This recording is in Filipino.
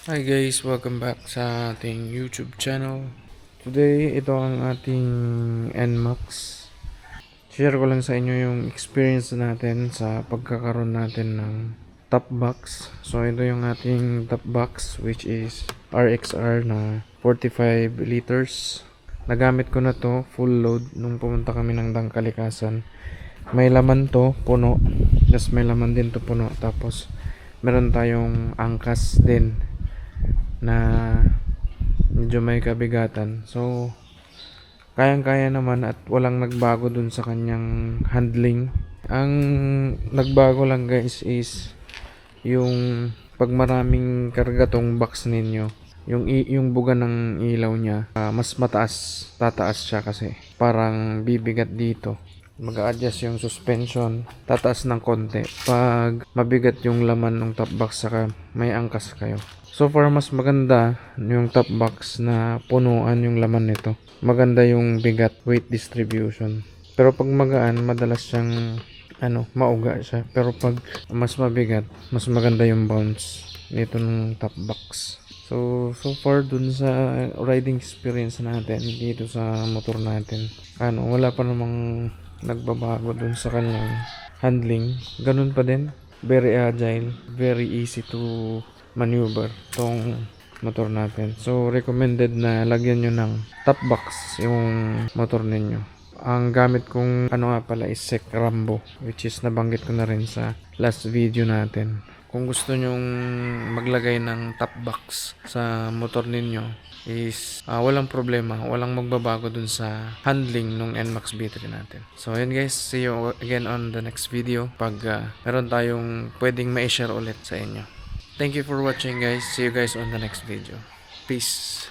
Hi guys, welcome back sa ating YouTube channel. Today, ito ang ating NMAX. Share ko lang sa inyo yung experience natin sa pagkakaroon natin ng top box. So ito yung ating top box, which is RXR na 45 liters. Nagamit ko na to full load nung pumunta kami ng Dangkalikasan. May laman to, puno. Tapos may laman din to, puno. Tapos meron tayong angkas din na medyo may kabigatan. So kayang-kaya naman at walang nagbago dun sa kanyang handling. Ang nagbago lang guys is yung pag maraming karga tong box ninyo, yung buga ng ilaw niya, mas mataas, tataas siya kasi parang bibigat dito. Mag-a-adjust yung suspension, tataas ng konti pag mabigat yung laman ng top box saka may angkas kayo. So far mas maganda yung top box na punuan yung laman nito. Maganda yung bigat, weight distribution. Pero pag magaan, madalas siyang mauga siya. Pero pag mas mabigat, mas maganda yung bounce nito ng top box. So far dun sa riding experience natin dito sa motor natin, wala pa namang nagbabago dun sa kanyang handling. Ganun pa din. Very agile, very easy to maneuver tong motor natin. So recommended na lagyan nyo ng top box yung motor ninyo. Ang gamit kong nga pala is Sec Rambo, which is nabanggit ko na rin sa last video natin. Kung gusto nyong maglagay ng top box sa motor ninyo is walang problema, walang magbabago dun sa handling ng NMAX B3 natin. So yun guys, see you again on the next video pag meron tayong pwedeng ma-share ulit sa inyo. Thank you for watching guys. See you guys on the next video. Peace.